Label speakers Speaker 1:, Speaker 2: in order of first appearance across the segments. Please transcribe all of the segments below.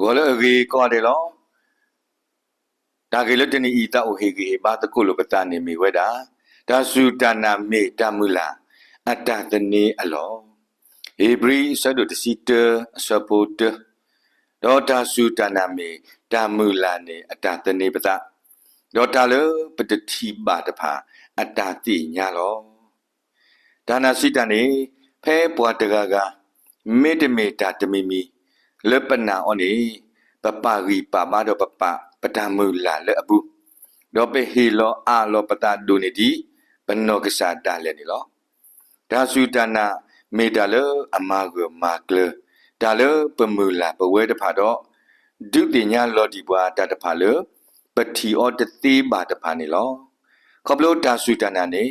Speaker 1: 我了个搞的咯，大概了这里一到黑个把这个路不打你没回答，但是但那没打木啦，啊打的你啊咯，黑不是说的是的 support，然但是但那没打木啦呢，啊打的你不打，然打了不得提拔的怕，啊打的伢咯，但那是但你陪不得个，没得没打的咪咪。Lepena oni papari pama do papa patamula le abu do pe hilo a lo pata dunidi peno kesada le ni lo da sudana medale amago makle dale pemula pewe de phado du ti nya lo di bwa da de pha le pati o de ti ba de pha ni lo khoplo da sudana ni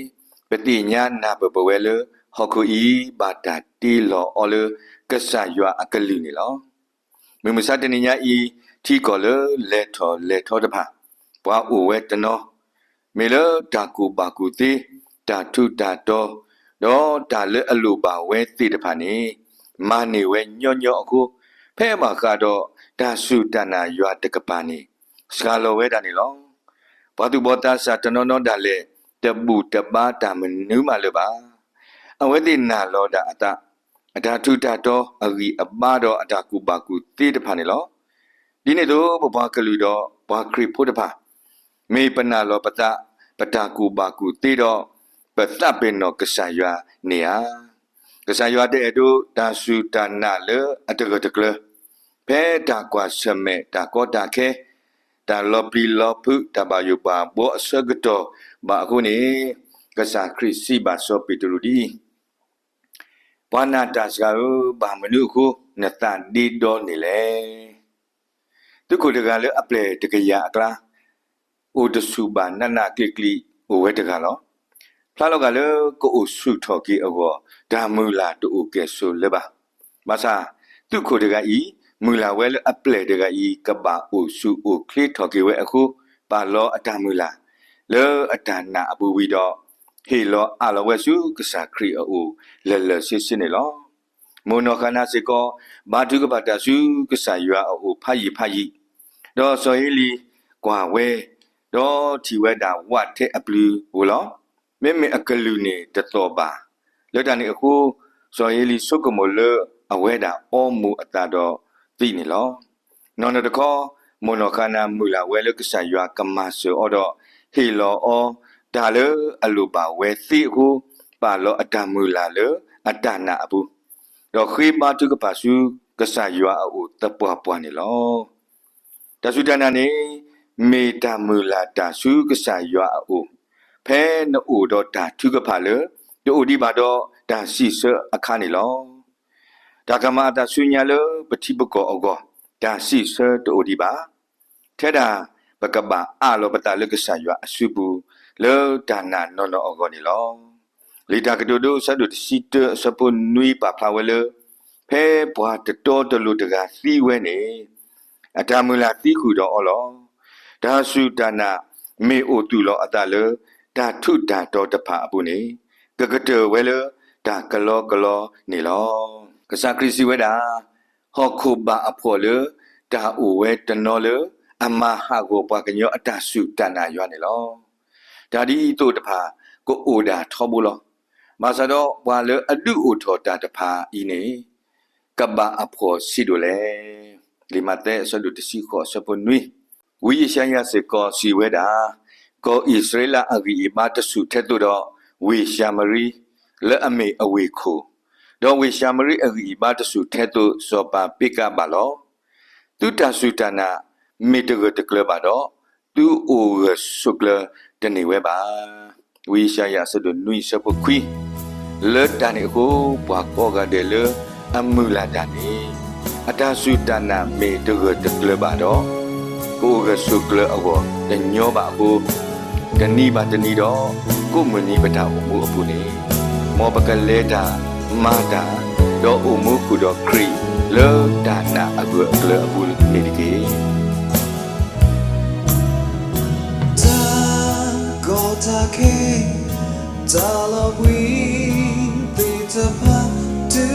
Speaker 1: pati nya na pewe le hoku i ba da ti lo o le kesa ywa akali ni loမမစတနေညာဤထီကောလလေထောတဖာဘွာအိုဝဲတနောမေလတာကူပါကူတိတာထုတာတော်တော့ဒါလေအလိုပါဝဲတိတဖာနေမာနေဝဲညော့ညော့အခုဖဲမှာကတော့ဒါစုတနာရွာတကပါနေစကားလောဝဲတာနေလောဘာသူဘောတာစာတနောနောဒါလေတပူတပါတာမနူးမလပါအဝဲတိနာလောတာအတာအတာထုတာတော့အဂီအပါတော့အတာကူပါကူတိတဖာနေလောဒီနေ့တော့ဘဘကလူတော့ဘာခရစ်ဖို့တဖာမေပနာလောပတာပတာကူပါကူတိတော့ပတပင်တော့ကဆာရွာနေဟာကဆာရွာတဲ့တို့ဒါစုတနာလေအတကတကလဖဲတာကွာစမဲတာကောတာခဲတာလောပီလောဖုတဘာယုပါဘောအစကတော့ဘာခုနေကဆာခရစ်စီဘာဆိုပီတလူဒီဘာနာတာစကားဘာမနုခုနတန်ဒီဒေါ်နေလေသူကိုတကလည်းအပလေတကရအကလားအိုတဆူဘာနနာကလကလီဟိုဝဲတကလောဖလာလောကလည်းကိုအိုဆုထော်ကီအောဒါမူလာတူကဲဆိုလေပါမဆာသူကိုတကဤမူလာဝဲလည်းအပလေတကဤကဘာအိုဆုအိုခလီထော်ကီဝဲအခုပါလောအတမူလာလေအတနာအဘူဝီတော့ဟေလောအလောဝဲစုကစားခရီအိုလဲလဲစစ်စစ်နေလောမိုနောခနာစေကောဘာတုကပတာစုကစားရွာအိုဖာယီတော့ဆိုဟီလီကွာဝဲတော့ထီဝဲတာဝတ်တဲ့အပလူဟိုလောမေမေအကလူနေတတော်ပါလက်တန်အခုဆိုဟီလီစုကမလအဝဲတာအောမူအတာတော့သိနေလောနော်တကောမိုနောခနာမူလာဝဲလကစားရွာကမဆောအော်တော့ဟီလောအောဒါလေအလိုပါဝဲသိအခုပါလောအတမူလာလေအတနာအဘူးတော့ခေမတုကပါစုကဆာယွာအိုတပွားပွားနေလောတဆုတနာနေမေတမူလာတဆုကဆာယွာအိုဖဲနိုတော့တာထုကပါလေတို့ဒီပါတော့ဒါစီဆအခါနေလောဒါကမတာဆုညာလေပတိပကောအောဒါစီဆတို့ဒီပါထဲတာပကပအလောပတာလကဆာယွာအဆုဘူးလေဒါနာနော်အောနေလောလီတာကတိုစဒုစီတစပွန်နွီပါဖလာဝဲလေဖဲဘွာတတော်တလူတကစီဝဲနေအတမူလာတိခုတော့အော်လောဒါစုတနာမေအိုတူလောအတလေဒါထုတာတော်တဖာအပူနေကကတဝဲလေဒါကလောနေလောကစားခရစီဝဲတာဟောခုဘာအဖော်လေဒါအိုဝဲတနော်လေအမဟာကိုပွားကညောအတစုတနာရွာနေလောဒါဒီတို့တဖာကိုအိုဒါထောဘူးလောမာစတော့ဘွာလေအဒုအိုထောတာတဖာဤနေကဘာအဖို့စီဒိုလေဒီမတဲ့ဆဒုတစီခောစပွန်နွီဝီရှန်ရစေကောစီဝဲတာကိုဣသရေလအဂီဘာတဆုထက်တော့ဝေရှာမရီလဲအမေအဝေခိုတော့ဝေရှာမရီအဂီဘာတဆုထက်တော့စောပါပိကပါလောသူတဆုတနာမေတကတကလပါတော့သူအိုဆုကလတနေဝဲပါဝီရှာရဆဒုနွီစပခွီလေတန်ကိုဘွာကောကတဲ့လေအမူလာတန်နေအတဆုတနာမေတကတကလပါတော့ကိုကဆုကလအောတညောပါကိုတနီပါတနီတော့ကိုမနီပတာအမှုအပူနေမောပကလေတာမာတာတော့အမှုခုတော့ခရီလေဒါနာအကူကလအပူနေဒီကေTake Talawi Peter Pan to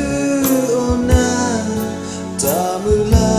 Speaker 1: na Tamula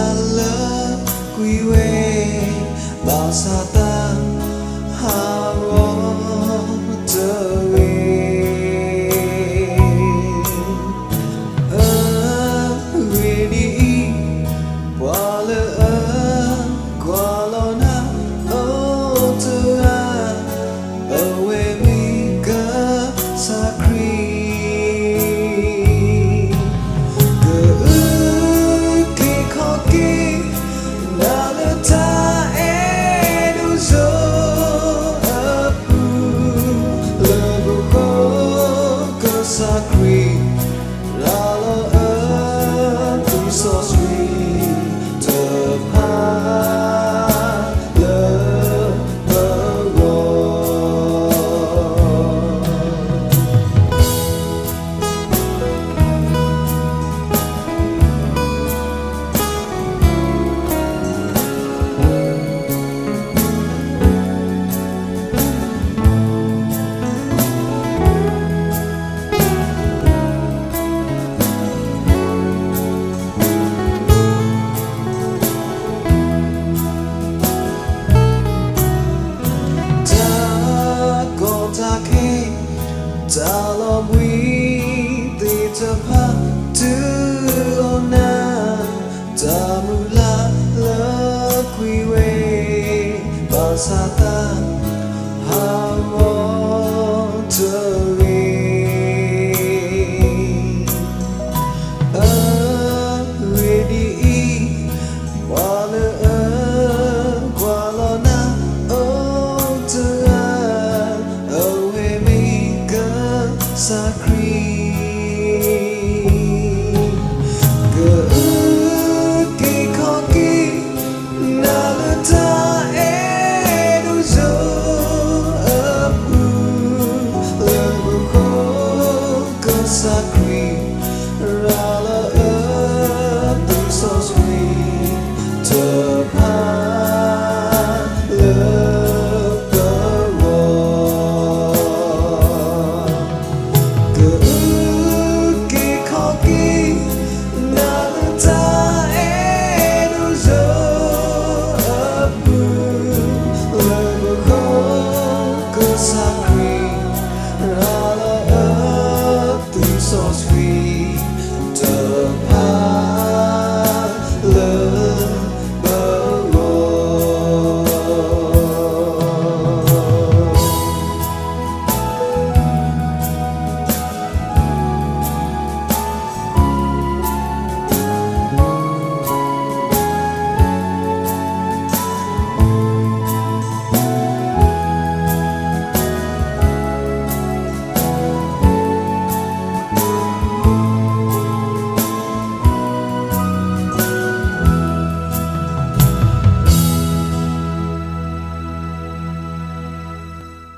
Speaker 2: Sata